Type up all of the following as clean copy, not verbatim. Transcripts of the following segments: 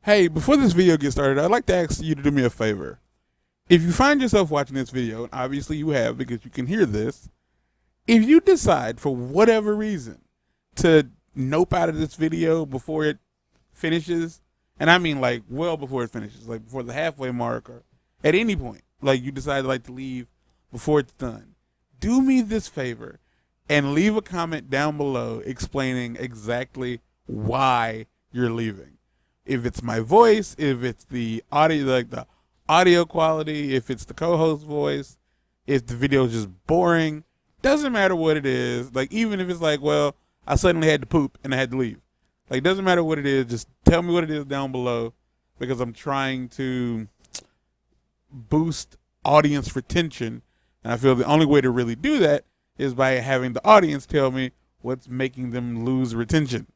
Hey, before this video gets started, I'd like to ask you to do me a favor. If you find yourself watching this video, and obviously you have because you can hear this, if you decide for whatever reason to nope out of this video before it finishes, and I mean like well before it finishes, like before the halfway mark or at any point, like you decide like to leave before it's done, do me this favor and leave a comment down below explaining exactly why you're leaving. If it's my voice, if it's the audio, like the audio quality, if it's the co-host voice, if the video is just boring, doesn't matter what it is. Like even if it's like, well, I suddenly had to poop and I had to leave. Like doesn't matter what it is, just tell me what it is down below because I'm trying to boost audience retention. And I feel the only way to really do that is by having the audience tell me what's making them lose retention.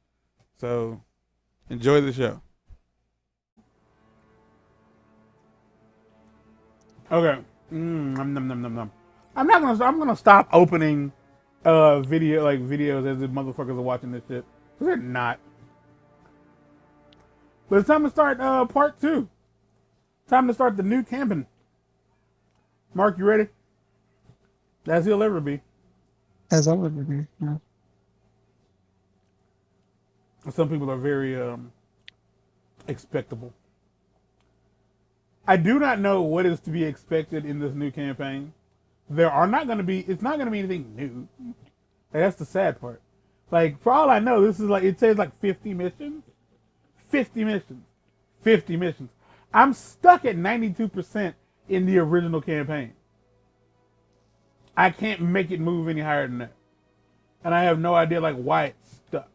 So enjoy the show. Okay. Nom, nom, nom, nom, nom. I'm gonna stop opening videos as if motherfuckers are watching this shit. Cause they're not. But it's time to start part 2. Time to start the new camping. Mark, you ready? As he'll ever be. As I would be, yeah. Some people are very expectable. I do not know what is to be expected in this new campaign. It's not gonna be anything new. Like, that's the sad part. Like, for all I know, this is like, it says like 50 missions. 50 missions. 50 missions. I'm stuck at 92% in the original campaign. I can't make it move any higher than that. And I have no idea like why it's stuck.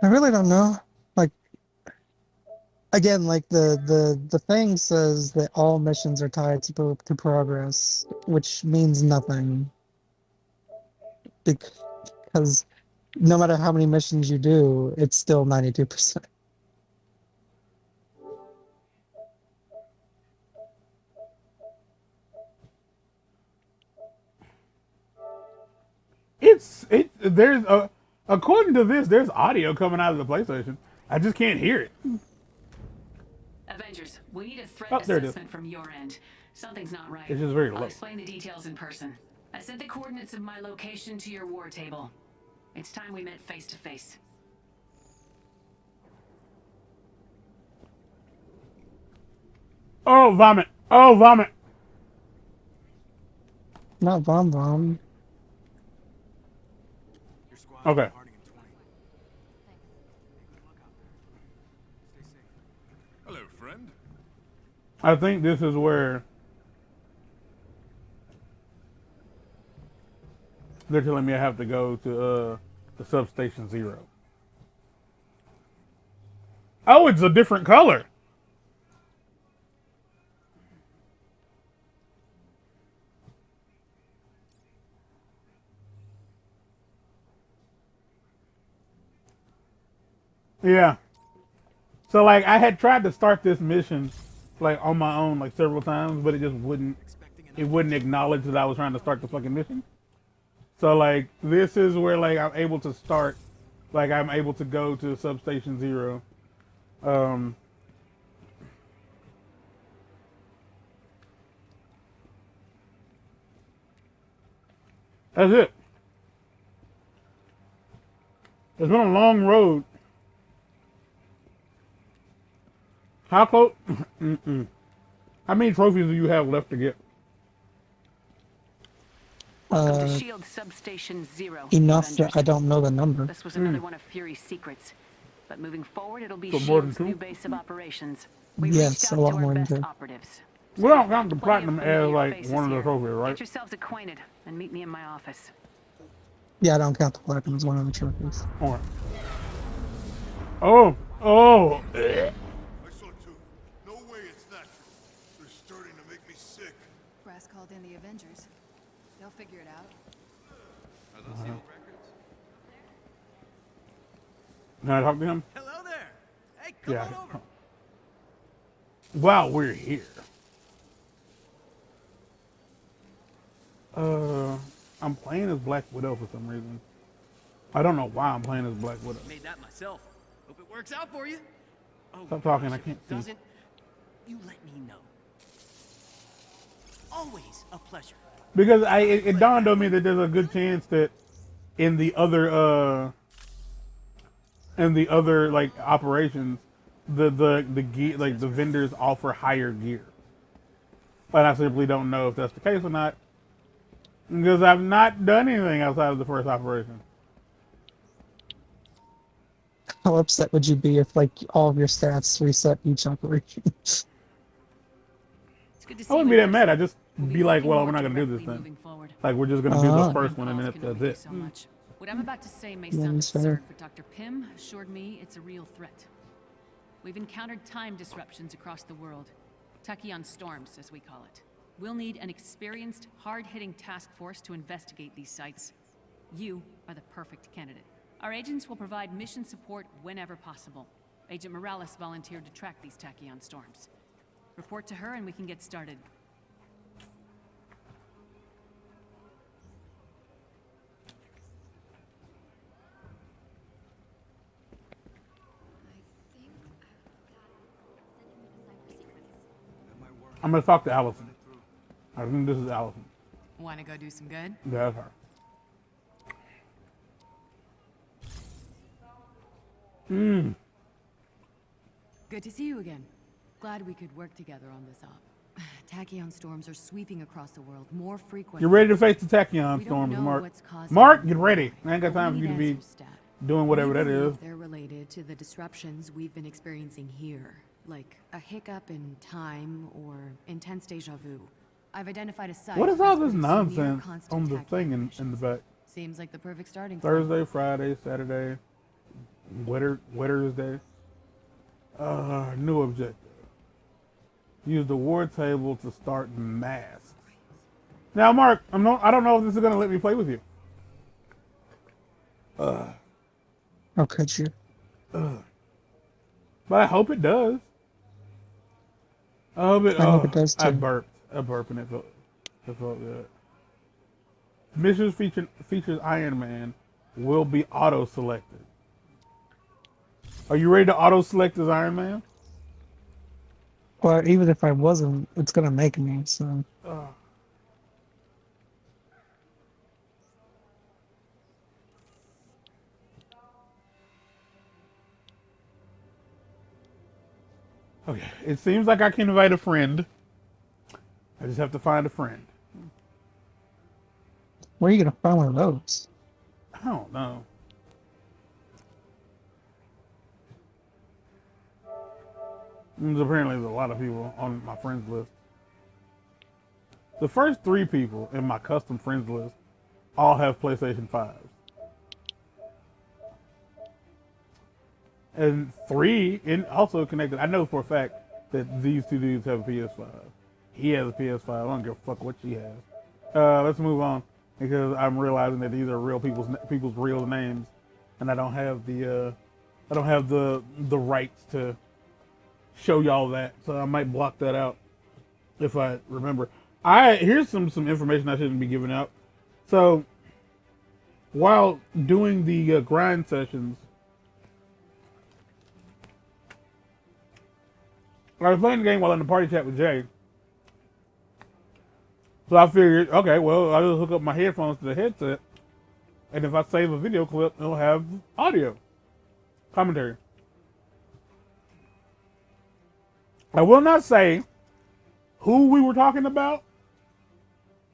I really don't know. Like, again, like the thing says that all missions are tied to progress, which means nothing. Because no matter how many missions you do, it's still 92%. There's according to this, there's audio coming out of the PlayStation. I just can't hear it. Avengers, we need a threat There it is. assessment from your end. Something's not right. It's just very I'll low. explain the details in person. I sent the coordinates of my location to your war table. It's time we met face to face. Oh, vomit. Oh, vomit. Not bomb. Okay. Hello, friend. I think this is where they're telling me I have to go to the substation 0. Oh, it's a different color. Yeah. So like I had tried to start this mission like on my own like several times, but it just wouldn't acknowledge that I was trying to start the fucking mission. So like this is where like I'm able to start, like I'm able to go to substation 0. That's it. It's been a long road. How close? How many trophies do you have left to get? Welcome to Shield Substation 0. Enough Avengers. that I don't know the number. This was another one of Fury's secrets. But moving forward, it'll be So more than Shield's 2? new base of operations. We Yes, reached a out lot to more our than best 2. operatives. We don't count the Plenty of platinum as familiar like faces one of the here. trophies, right? Get yourselves acquainted and meet me in my office. Yeah, I don't count the platinum as one of the trophies. Alright. Oh. I saw two. No way it's natural. They're starting to make me sick. Brass called in the Avengers. They'll figure it out. Are those the old records? Can I talk to him? Hello there. Hey, come Yeah. on over. While we're here. I'm playing as Black Widow for some reason. I don't know why I'm playing as Black Widow. Made that myself. Hope it works out for you. Oh, Stop talking, I if can't it see. doesn't, you let me know. Always a pleasure. Because it dawned on me that there's a good chance that in the other like operations, the gear, like the vendors offer higher gear. But I simply don't know if that's the case or not. Because I've not done anything outside of the first operation. How upset would you be if like all of your stats reset each operation? It's good to see I wouldn't you be in that mad. person. I just We'll be like, working well, more we're not gonna do this directly then. moving forward. Like we're just gonna do the Ah. first one and then Calls can that's only do it. so much. What I'm about to say may Yeah, sound that's fair. absurd, but Dr. Pym assured me it's a real threat. We've encountered time disruptions across the world. Tachyon storms, as we call it. We'll need an experienced, hard-hitting task force to investigate these sites. You are the perfect candidate. Our agents will provide mission support whenever possible. Agent Morales volunteered to track these Tachyon storms. Report to her and we can get started. I'm gonna talk to Allison. I think this is Allison. Want to go do some good? Yeah, that's her. Good to see you again. Glad we could work together on this op. Tachyon storms are sweeping across the world more frequently. You're ready to face the Tachyon We don't storms, know Mark. what's causing Mark, them, get ready. I ain't got but time we for you to need be answers, Stat. doing whatever We that believe is. they're related to the disruptions we've been experiencing here, like a hiccup in time or intense deja vu. I've identified a site. What is all that's this producing near nonsense constant on the Tachyon thing in the emissions. back? Seems like the perfect starting point. Thursday, Friday, Saturday, Wednesday Day. New objective. Use the war table to start masks. Now, Mark, I don't know if this is gonna let me play with you. How could you? But I hope it does. I hope it does I too. burped. I burped and it felt good. Missions features Iron Man will be auto-selected. Are you ready to auto-select as Iron Man? Well, even if I wasn't, it's gonna make me. So Okay. It seems like I can invite a friend. I just have to find a friend. where are you gonna find one of those? I don't know. Apparently, there's a lot of people on my friends list. The first 3 people in my custom friends list all have PlayStation 5s. And 3 also connected. I know for a fact that these 2 dudes have a PS5. He has a PS5. I don't give a fuck what she has. Let's move on because I'm realizing that these are real people's real names, and I don't have the rights to show y'all that. So I might block that out if I remember. Here's some information I shouldn't be giving out. So while doing the grind sessions, I was playing the game while in the party chat with Jay. So I figured, okay, well, I'll just hook up my headphones to the headset, and if I save a video clip, it'll have audio commentary. I will not say who we were talking about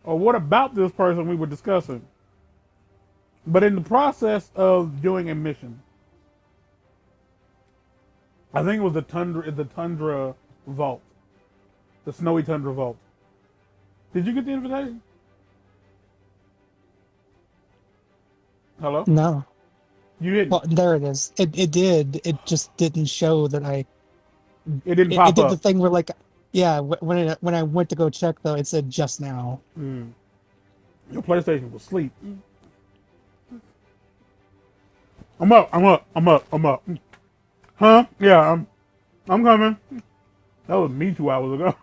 or what about this person we were discussing. But in the process of doing a mission, I think it was the Tundra Vault, the Snowy Tundra Vault. Did you get the invitation? Hello? No. You didn't. Well, there it is. It did. It just didn't show that I. It didn't It pop did up. the thing where like, yeah, when I went to go check though, it said just now. Your PlayStation was asleep. I'm up. Huh? Yeah, I'm coming. That was me 2 hours ago.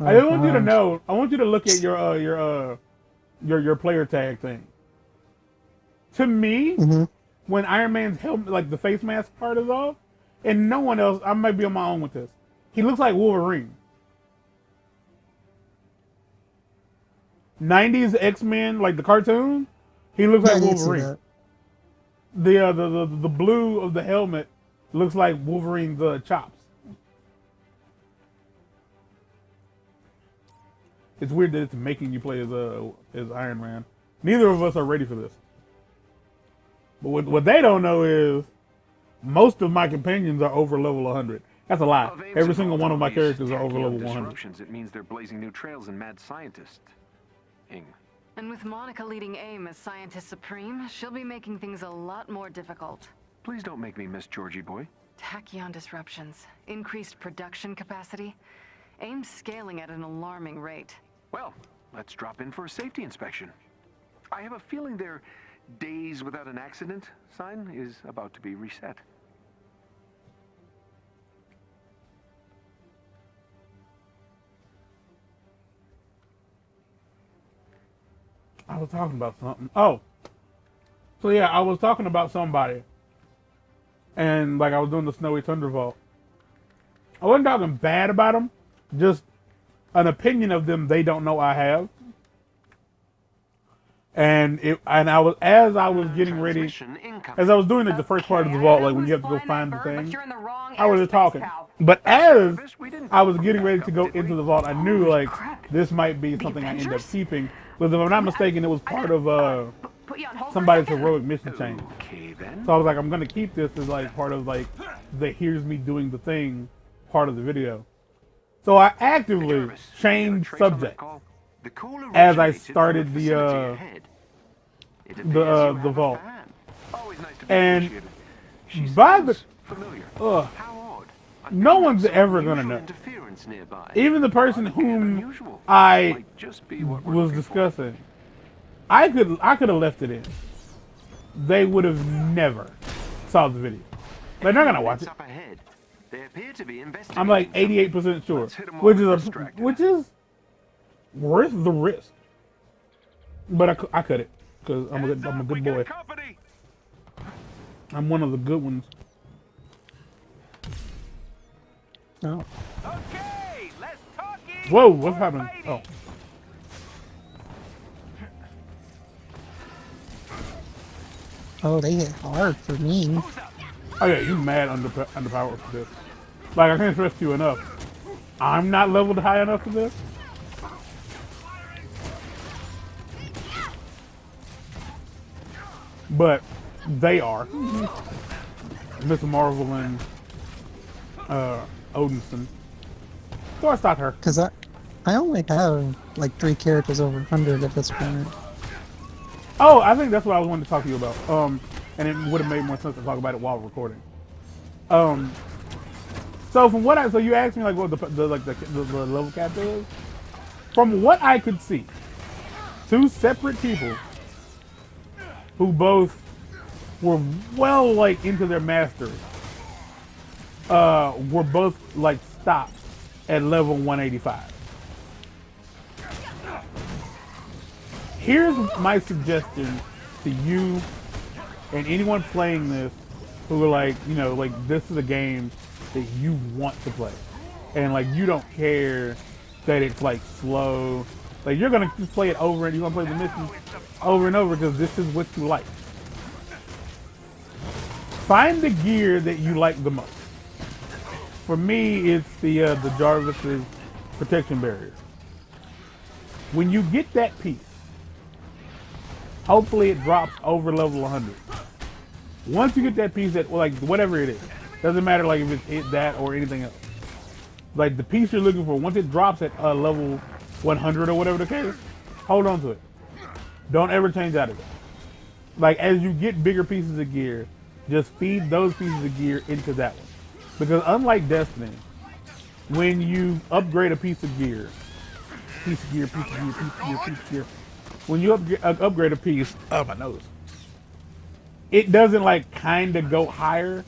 I just want you to know. I want you to look at your player tag thing. To me, when Iron Man's helmet, like the face mask part is off, and no one else, I might be on my own with this. He looks like Wolverine. 90s X-Men, like the cartoon, he looks like Wolverine. The blue of the helmet looks like Wolverine's chops. It's weird that it's making you play as Iron Man. Neither of us are ready for this. But what they don't know is most of my companions are over level 100. That's a lie. Every single one of my characters are over level 100. It means they're blazing new trails in mad scientist. And with Monica leading AIM as Scientist Supreme, she'll be making things a lot more difficult. Please don't make me miss Georgie boy. Tachyon disruptions, increased production capacity, AIM's scaling at an alarming rate. Well, let's drop in for a safety inspection. I have a feeling their days without an accident sign is about to be reset. I was talking about something. Oh. So yeah, I was talking about somebody. And like I was doing the Snowy Tundra Vault. I wasn't talking bad about them. Just an opinion of them they don't know I have. And I was as I was getting ready, as I was doing like the first part of the vault, like when you have to go find the thing, I was just talking. But as I was getting ready to go into the vault, I knew like this might be something I end up keeping. Because if I'm not mistaken, it was part of somebody's heroic mission chain. So I was like, I'm gonna keep this as like part of like the here's me doing the thing part of the video. So I actively changed subject as I started the vault. And by the no one's ever gonna know. Even the person whom I was discussing, I could have left it in. They would have never saw the video. They're not gonna watch it. I'm like 88% sure, which is worth the risk. But I cut it because I'm a good boy. I'm one of the good ones. Oh. Okay, let's talk it. Whoa, what's happening? Oh. Oh, they hit hard for me. Oh yeah, you mad underpowered for this. Like I can't stress to you enough. I'm not leveled high enough for this. But they are. Miss Marvel and Odinson. So I stopped her. Because I only have like 3 characters over 100 at this point. Oh, I think that's what I was wanting to talk to you about. And it would have made more sense to talk about it while recording. So from what so you asked me like what the level cap is. From what I could see, 2 separate people who both were well like into their mastery were both like stopped at level 185. Here's my suggestion to you and anyone playing this who are like, you know, like this is a game that you want to play. And like you don't care that it's like slow. Like you're gonna just play it over and you're gonna play the missions over and over because this is what you like. Find the gear that you like the most. For me, it's the Jarvis's protection barrier. When you get that piece, hopefully it drops over level 100. Once you get that piece that, like whatever it is, doesn't matter like if it's that or anything else. Like the piece you're looking for, once it drops at level 100 or whatever the case, hold on to it. Don't ever change out of it. Like as you get bigger pieces of gear, just feed those pieces of gear into that one. Because unlike Destiny, when you upgrade a piece of gear, when you upgrade a piece, oh my nose, it doesn't like kind of go higher.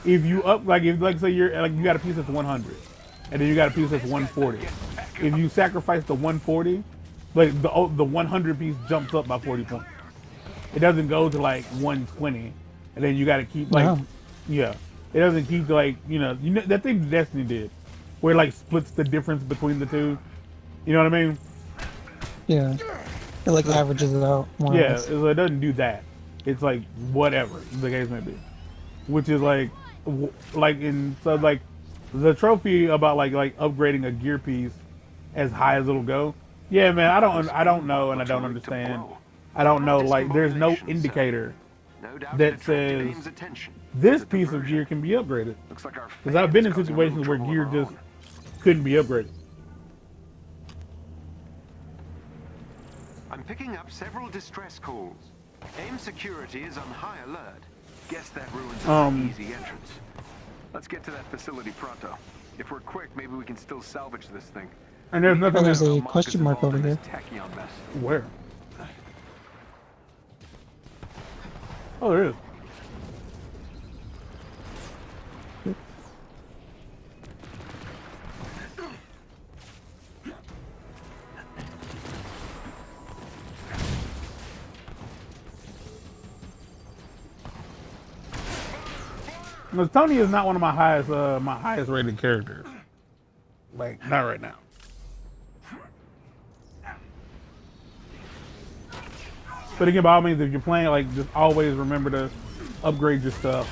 If you say you're like you got a piece that's 100, and then you got a piece that's 140. if you sacrifice the 140, like the 100 piece jumps up by 40 points. It doesn't go to like 120, and then you got to keep like, yeah, it doesn't keep like you know that thing Destiny did, where it like splits the difference between the two. You know what I mean? Yeah. It like averages it out more or Yeah, less. it doesn't do that. It's like whatever the case may be, which is like so like the trophy about like upgrading a gear piece as high as it'll go. Yeah, man, I don't know and I don't understand. I don't know, like there's no indicator that says this piece of gear can be upgraded. Because I've been in situations where gear just couldn't be upgraded. I'm picking up several distress calls. AIM security is on high alert. Guess that ruins an easy entrance. Let's get to that facility pronto. If we're quick, maybe we can still salvage this thing. And there's nothing. There's a question mark over here. Where? Oh, there is. No, Tony is not one of my highest rated characters. Like, not right now. But again, by all means, if you're playing, like, just always remember to upgrade your stuff,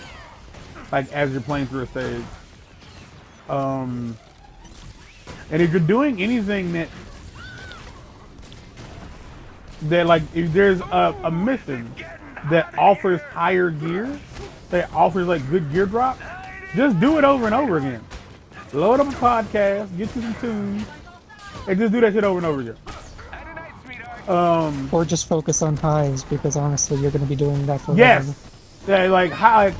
like, as you're playing through a stage. And if you're doing anything that like, if there's a mission that offers higher gear, that offers, like, good gear drop, just do it over and over again. Load up a podcast, get you some tunes, and just do that shit over and over again. Or just focus on highs, because honestly, you're going to be doing that for yes. Yeah, like high.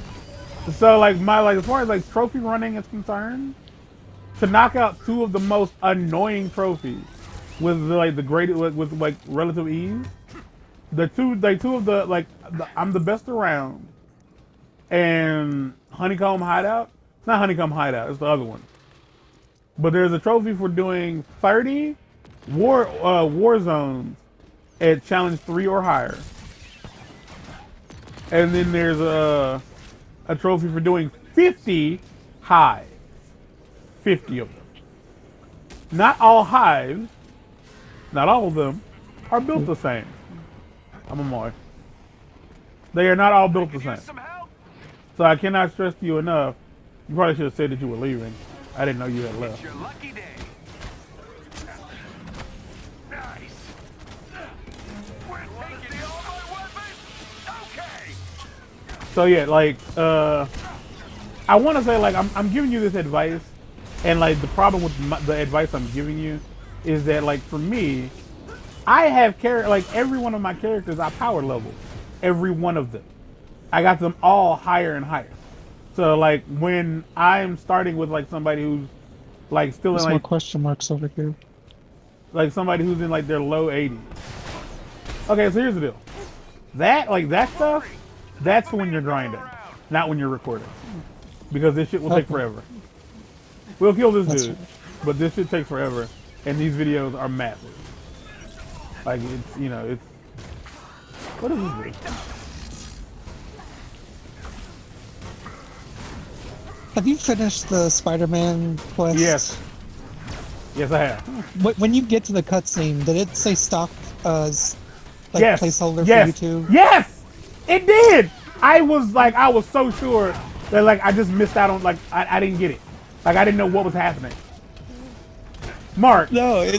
So like as far as like trophy running is concerned, to knock out two of the most annoying trophies with like the greatest with like relative ease, two of the I'm the best around, and Honeycomb Hideout. It's not Honeycomb Hideout. It's the other one. But there's a trophy for doing 30 war zones at challenge 3 or higher. And then there's a trophy for doing 50 hives. 50 of them. Not all hives, not all of them, are built the same. I'm a Moy. They are not all built the same. So I cannot stress to you enough. You probably should have said that you were leaving. I didn't know you had left. It's your lucky day. Nice. We're taking all my weapons. Okay. So yeah, like I want to say, like, I'm giving you this advice, and like the problem with the advice I'm giving you is that, like, for me, I have like every one of my characters I power level, every one of them. I got them all higher and higher. So like when I'm starting with like somebody who's like still in like more question marks over here. Like somebody who's in like their low 80s. Okay, so here's the deal. That stuff, that's when you're grinding, not when you're recording. Because this shit will take forever. We'll kill this dude, but this shit takes forever, and these videos are massive. Like, it's, you know, it's... What is this? Have you finished the Spider-Man quest? Yes. Yes, I have. When you get to the cutscene, did it say stock as like yes. placeholder yes. for you too? Yes! It did! I was so sure that, like, I just missed out on, like, I didn't get it. Like, I didn't know what was happening. Mark. No,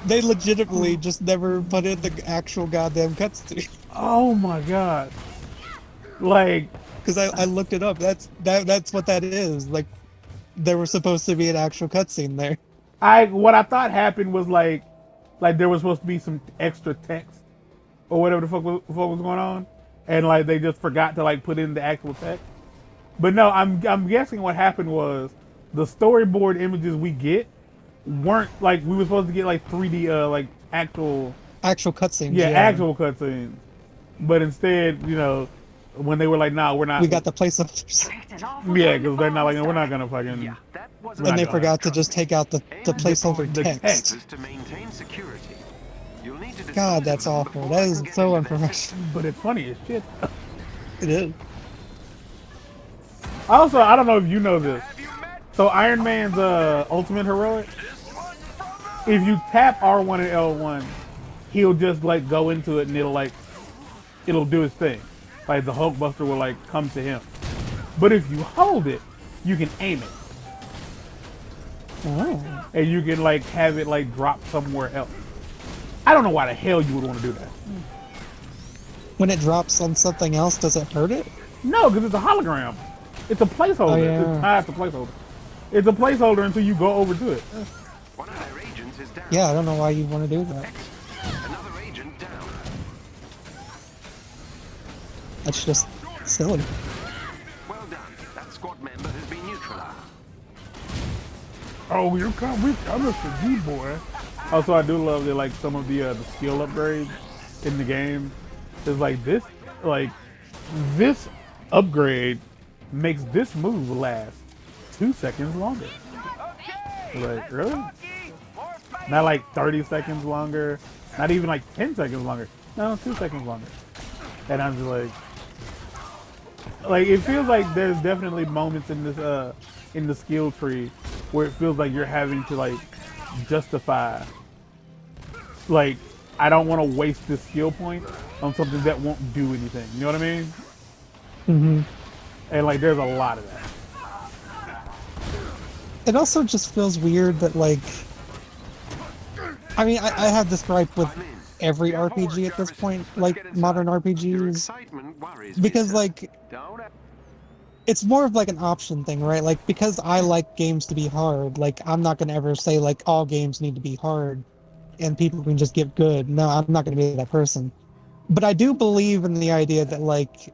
they legitimately just never put in the actual goddamn cutscene. Oh my god. Like... Because I looked it up. That's what that is. Like, there was supposed to be an actual cutscene there. What I thought happened was like there was supposed to be some extra text or whatever the fuck was going on, and like they just forgot to like put in the actual text. But no, I'm guessing what happened was the storyboard images we get weren't like, we were supposed to get like 3D like actual cutscenes. Yeah, actual cutscenes. But instead, you know, when they were like, "Nah, we're not." We got the placeholders. Yeah, because they're not like, we're not gonna fucking. Yeah, that wasn't And they gonna- forgot to just take out the placeholder the text. text. to maintain security. You'll need to God, decide that's them awful. before That I is can get so into their unprofessional. But it's funny as shit. It is. Also, I don't know if you know this. So Iron Man's ultimate heroic, if you tap R1 and L1, he'll just like go into it and it'll do his thing. Like the Hulkbuster will like come to him. But if you hold it, you can aim it. Oh. And you can like have it like drop somewhere else. I don't know why the hell you would want to do that. When it drops on something else, does it hurt it? No, because it's a hologram. It's a placeholder. Oh, yeah. It's tied to placeholder. It's a placeholder until you go over to it. One of their agents is down. Yeah, I don't know why you want to do that. Another agent down. That's just silly. Well done. That squad member has been neutralized. Oh, we coming for you, boy. Also, I do love that like some of the skill upgrades in the game is like this upgrade makes this move last 2 seconds longer. Like, really? Not like 30 seconds longer, not even like 10 seconds longer. No, 2 seconds longer. And I'm just like it feels like there's definitely moments in this in the skill tree where it feels like you're having to like justify, like, I don't want to waste this skill point on something that won't do anything. You know what I mean? Mm-hmm. And like there's a lot of that. It also just feels weird that, like, I mean, I have this gripe with every RPG at this point, like modern Your RPGs, excitement worries me, because sir. like Don't it's more of like an option thing, right? Like, because I like games to be hard, like I'm not gonna ever say like all games need to be hard and people can just get good. No, I'm not gonna be that person. But I do believe in the idea that like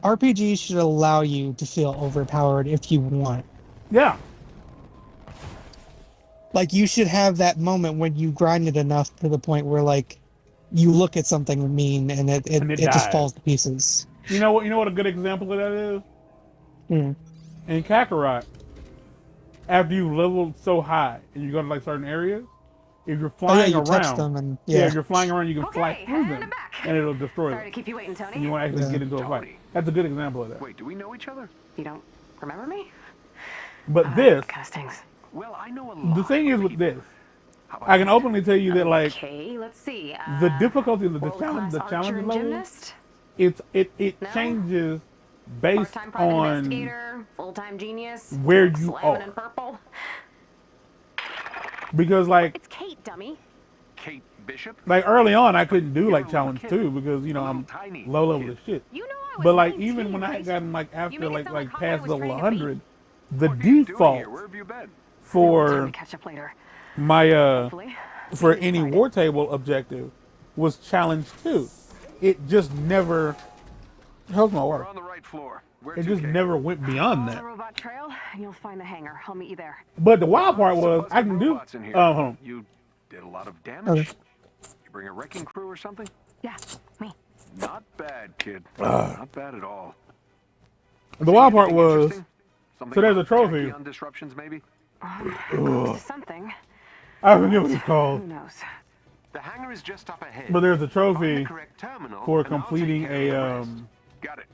RPGs should allow you to feel overpowered if you want. Yeah. Like, you should have that moment when you grind it enough to the point where like you look at something mean and it just dies. falls to pieces. You know what a good example of that is? Mm. In Kakarot, after you leveled so high and you go to like certain areas, if you're Oh yeah, flying you around, touch them and if you're flying around, you can fly through and them, I'm back. and it'll destroy Sorry to them. keep you waiting, And you Tony. want to actually Yeah. get into a fight. Tony. That's a good example of that. Wait, do we know each other? You don't remember me? But this, Kind of stings. Well, I know a lot. the thing is with this, How about I can that? openly tell you that like Okay, let's see. the difficulty of the world-class challenge archer and level, gymnast? it No? changes based Part-time private on investigator, full-time genius, where you slamming are. in purple. Because like It's Kate, dummy. Kate Bishop? early on I couldn't do like You're a challenge little kid. 2 because you know A little I'm tiny low level kid. as shit. You know I was But like 19, even when I had right? gotten like You after make it like sound like Hawkeye past was level trained to 100, the What are you doing default here? Where have you been? Time for to catch up later. my Hopefully. for See you any inside. war table objective was challenge 2. It just never how's my We're work. on the right floor. Where It just 2K? never went beyond Follow that. the robot trail, and you'll find the hangar. I'll meet you there. But the wild part was Supposed I to can be do robots in here. hold on. You did a lot of Okay. damage. You bring a wrecking crew or something? Yeah, me. Not bad, kid. Not bad at all. The wild part Anything was interesting? Something so there's a about trophy. tachyon disruptions, maybe? Close to something. I forget what it's called, Who knows? The hangar is just up ahead. but there's a Find the trophy correct terminal, for and I'll take completing care of the a rest. Got it.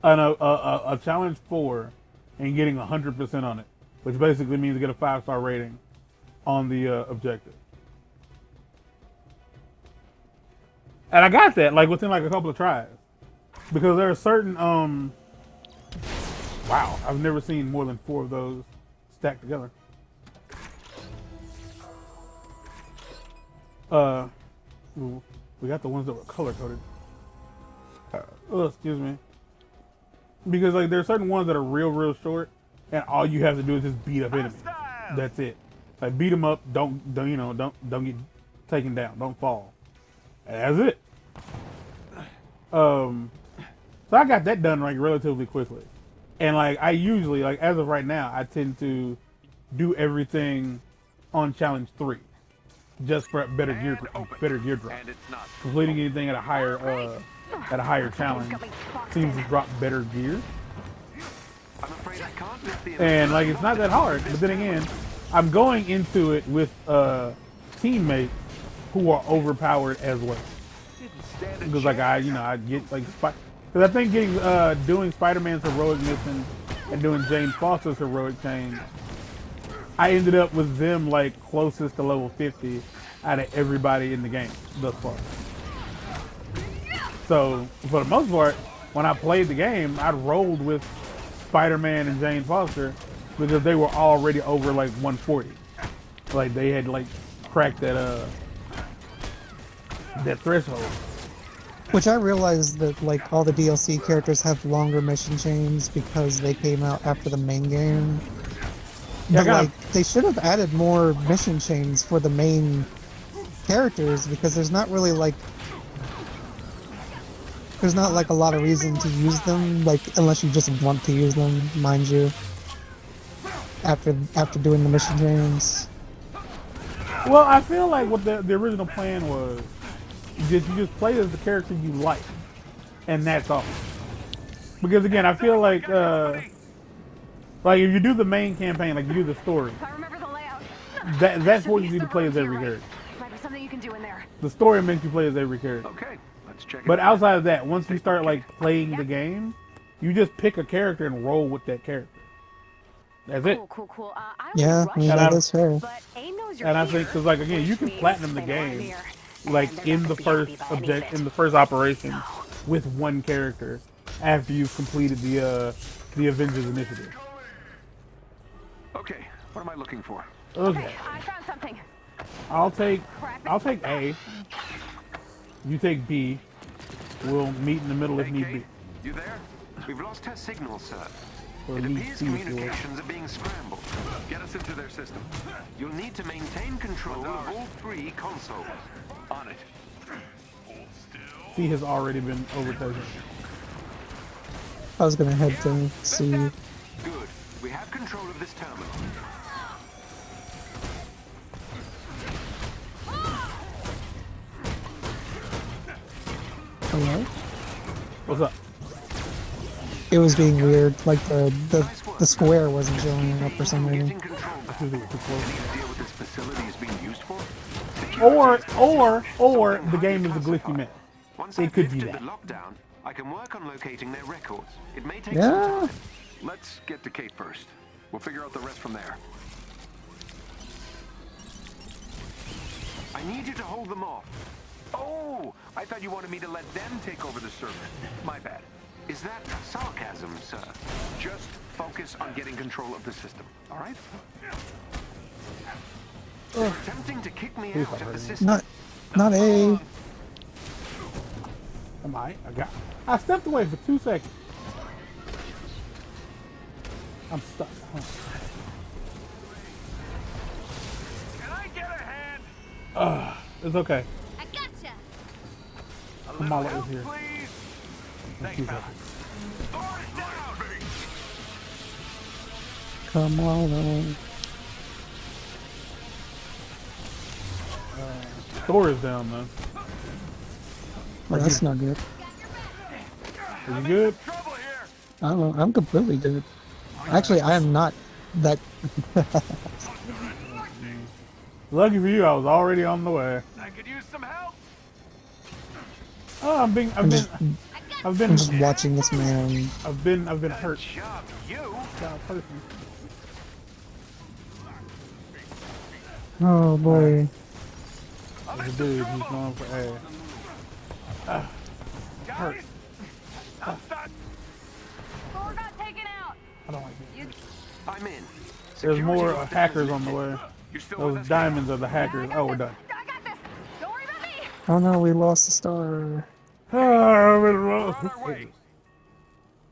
a challenge 4 and getting 100% on it, which basically means to get a 5-star rating on the objective. And I got that like within like a couple of tries because there are certain wow, I've never seen more than 4 of those stacked together. Ooh, we got the ones that were color coded. Excuse me. Because like there are certain ones that are real short, and all you have to do is just beat up enemies. That's it. Like beat them up. Don't you know? Don't get taken down. Don't fall. And that's it. So I got that done like relatively quickly, and like I usually like as of right now I tend to do everything on challenge 3, just for better gear drop. And it's not. Completing anything at a higher at a higher challenge seems to drop better gear. I'm afraid I can't lift the And like it's not that hard, but then again, I'm going into it with teammates who are overpowered as well. Because like I get like because I think doing Spider-Man's heroic mission and doing Jane Foster's heroic chain, I ended up with them like closest to level 50 out of everybody in the game thus far. So for the most part, when I played the game, I rolled with Spider-Man and Jane Foster because they were already over like 140. Like they had like cracked that threshold. Which I realized that like all the DLC characters have longer mission chains because they came out after the main game. Yeah, But like they should have added more mission chains for the main characters because there's not really like a lot of reason to use them, like unless you just want to use them, mind you. After doing the mission chains. Well, I feel like what the original plan was, you just play as the character you like, and that's all. Because again, I feel like if you do the main campaign, like you do the story, I remember the layout. that's what you need to play as every character. Might be something you can do in there. The story makes you play as every character. Okay, let's check it But out. outside of that, once you start like playing the game, you just pick a character and roll with that character. That's it. Cool. Yeah, I mean, that is fair. But Aim knows you're And I here, think because like again, you which can means platinum the they know I'm game here. like And they're in not the gonna be first happy by any object bit. in the first operation with one character after you've completed the Avengers initiative. Okay, what am I looking for? Okay, I found something. I'll take A. You take B. We'll meet in the middle if Hey, need Kate, be. you there? We've lost her signal, sir. Or It need appears C if you will. communications are being scrambled. Get us into their system. You'll need to maintain control of all 3 consoles. On it. C has already been overtaken. I was gonna head to see. Good. We have control of this terminal. Hello? What's up? It was being weird, like the square wasn't showing up for some reason. Getting control back. Too close. Any idea what this facility is being used for? Or the game is a glitchy mess. Once It I've could be lifted that. the lockdown, I can work on locating their records. It may take Yeah. some time. Let's get to Kate first. We'll figure out the rest from there. I need you to hold them off. Oh, I thought you wanted me to let them take over the server. My bad. Is that sarcasm, sir? Just focus on getting control of the system, all right? They're attempting to kick me out of the system. Not A. I stepped away for 2 seconds. I'm stuck. Hold Can I get a hand? on. It's okay. I gotcha. I'm all over here. Please. Thank you. Guard it down. Come on. Door is down though. Well, that's not good. Are you good? Trouble here. I don't know. I'm completely good. Actually, I am not that. Lucky for you, I was already on the way. I could use some help. Oh, I've been I'm just watching this man. I've been hurt. Job, you. By a person. Oh boy. There's a dude who's going for A. Hurt. I'm stuck. Door got taken out. I don't like it. I'm in. There's Security more lockdown hackers is on the lifted. way. You still with Those us? diamonds are the hackers. Oh, we're done. I got this. Don't worry about me. Oh no, we lost the star. We're on our way.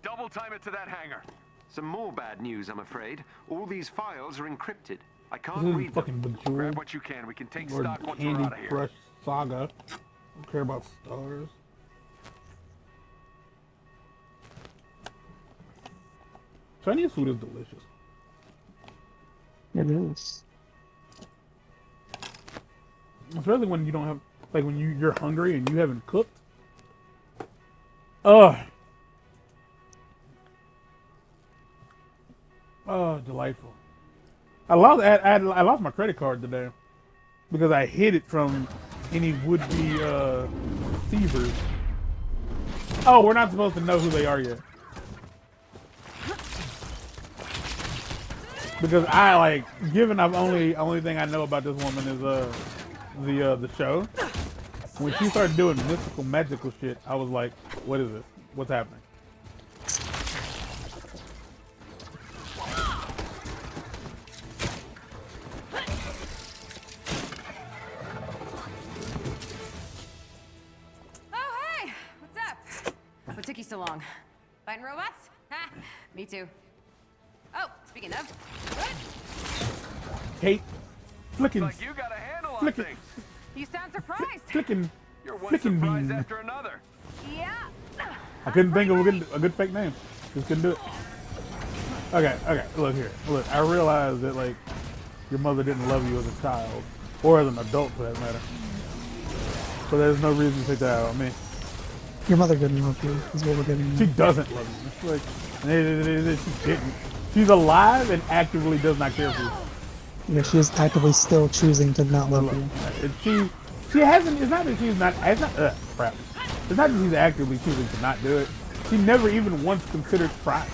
Double time it to that hangar. Some more bad news, I'm afraid. All these files are encrypted. I can't This is read fucking them. Bejeweled Grab what you can. We can take or stock once we're Candy out of here. Crush Saga. Don't care about stars. Chinese food is delicious. It is. Especially when you don't have, like when you're hungry and you haven't cooked. Oh, delightful. I lost my credit card today because I hid it from any would-be thievers. Oh, we're not supposed to know who they are yet. Because I given I've only thing I know about this woman is the show. When she started doing mystical magical shit, I was like, what is this? What's happening? Oh, hey! What's up? What took you so long? Fighting robots? Ha! Me too. Oh, speaking of, what? Kate, flicking, Like you got a handle on flicking, things. You sound surprised. flicking, You're one flicking surprise bean. after another. Yeah. I couldn't think of a good fake name. Just couldn't do it. Okay, look here. Look, I realized that your mother didn't love you as a child, or as an adult for that matter. So there's no reason to take that out on me. Your mother didn't love you, is what we're getting She at. doesn't love you. She didn't. She's alive and actively does not care for you. Yeah, she is actively still choosing to not love you. And she hasn't. It's not that she's not. It's not. Crap. It's not that she's actively choosing to not do it. She never even once considered trying.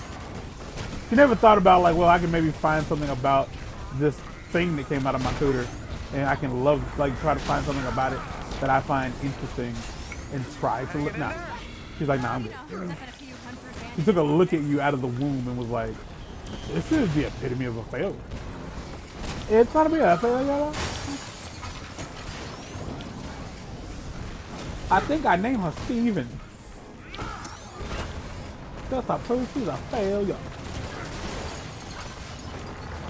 She never thought about well, I can maybe find something about this thing that came out of my tutor, and I can try to find something about it that I find interesting, and try to look. Nah. She's like, nah, I'm good. She took a look at you out of the womb and was like, this is the epitome of a failure. It's not to be a failure. I think I named her Steven. That's a proof she's a failure.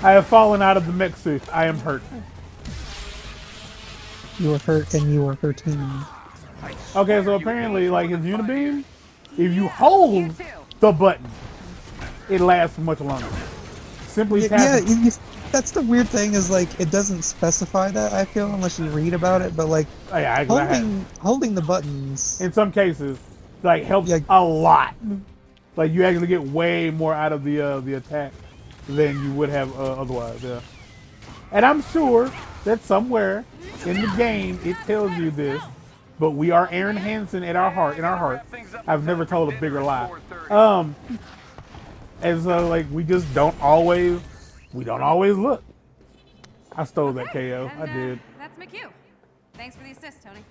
I have fallen out of the mech suit. I am hurt. You were hurt and you were hurting. Okay, so apparently, his unibeam, if you hold the button, it lasts much longer. Simply tap. Yeah, that's the weird thing is it doesn't specify that, I feel, unless you read about it, but holding the buttons in some cases helps a lot. You actually get way more out of the attack than you would have otherwise. Yeah. And I'm sure that somewhere in the game it tells you this, but we are Aaron Hansen in our heart. I've never told a bigger lie. And so we just don't always look. I stole that KO. I did. That's McHugh. Thanks for the assist, Tony.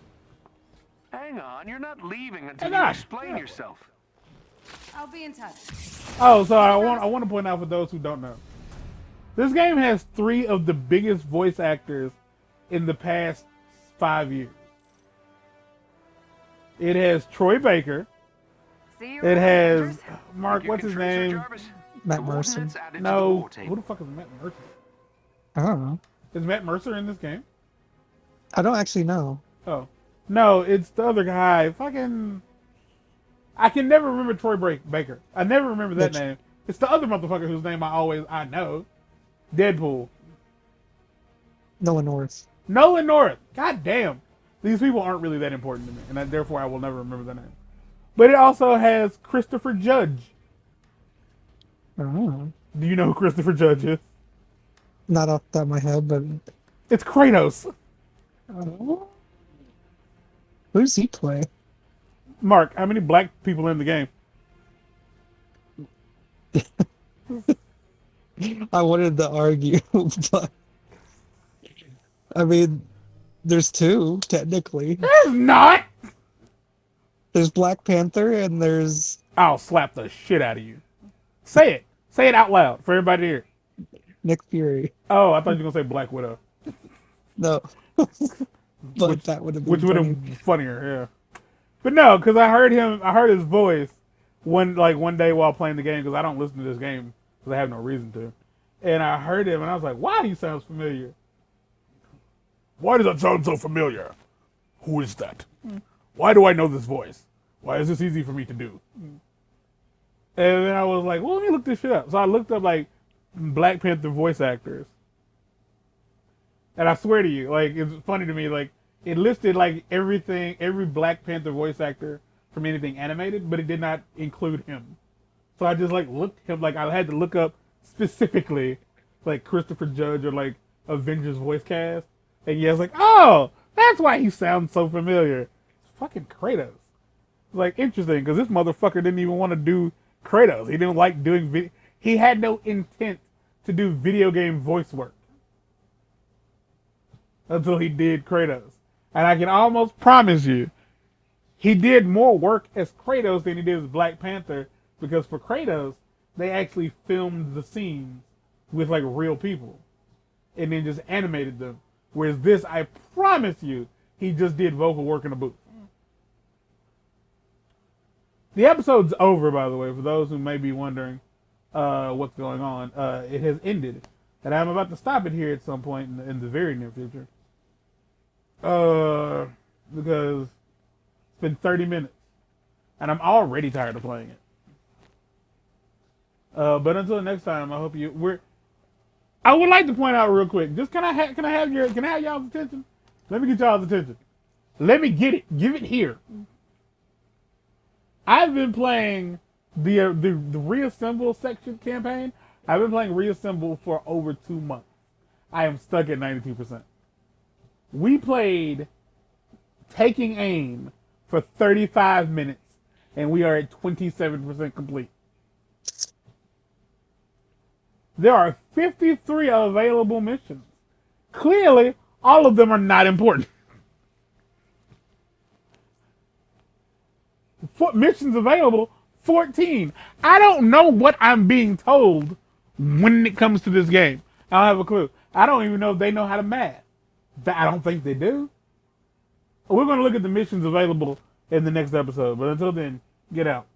Hang on, you're not leaving until Hang you on. explain yourself. I'll be in touch. Oh, so I want to point out for those who don't know, this game has 3 of the biggest voice actors in the past 5 years. It has Troy Baker. See you It has Avengers. Mark. What's his name? Matt Mercer. No. Who the fuck is Matt Mercer? I don't know. Is Matt Mercer in this game? I don't actually know. Oh. No, it's the other guy. Fucking. I can never remember Troy Baker. I never remember that name. It's the other motherfucker whose name I know. Deadpool. Nolan North. Nolan North. God damn. These people aren't really that important to me, and therefore I will never remember their name. But it also has Christopher Judge. Oh. Do you know who Christopher Judge is? Not off the top of my head, but It's Kratos. oh. Who does he play? Mark, how many black people are in the game? I wanted to argue, but I mean, there's 2 technically. There's not. There's Black Panther and there's I'll slap the shit out of you. Say it. Say it out loud for everybody to hear. Nick Fury. Oh, I thought you were gonna say Black Widow. No, but that would have been Which would funny. have been funnier, yeah. But no, because I heard his voice one day while playing the game, because I don't listen to this game because I have no reason to. And I heard him and I was like, wow, he sounds familiar. Why does that sound so familiar? Who is that? Why do I know this voice? Why is this easy for me to do? And then I was like, well, let me look this shit up. So I looked up Black Panther voice actors. And I swear to you, it's funny to me, it listed everything, every Black Panther voice actor from anything animated, but it did not include him. So I just like looked him like I had to look up specifically like Christopher Judge or like Avengers voice cast, and yeah, I was like, oh, that's why he sounds so familiar. It's fucking Kratos. Like interesting because this motherfucker didn't even want to do Kratos. He didn't like doing he had no intent to do video game voice work until he did Kratos. And I can almost promise you, he did more work as Kratos than he did as Black Panther, because for Kratos, they actually filmed the scenes with like real people and then just animated them. Whereas this, I promise you, he just did vocal work in a booth. The episode's over, by the way, for those who may be wondering what's going on. It has ended, and I'm about to stop it here at some point in the very near future. Because it's been 30 minutes, and I'm already tired of playing it. But until next time, I hope I would like to point out real quick. Just can I have y'all's attention? Let me get y'all's attention. Let me get it. Give it here. I've been playing the Reassemble section campaign. I've been playing Reassemble for over 2 months. I am stuck at 92%. We played Taking Aim for 35 minutes, and we are at 27% complete. There are 53 available missions. Clearly, all of them are not important. Missions available, 14. I don't know what I'm being told when it comes to this game. I don't have a clue. I don't even know if they know how to math. I don't think they do. We're going to look at the missions available in the next episode. But until then, get out.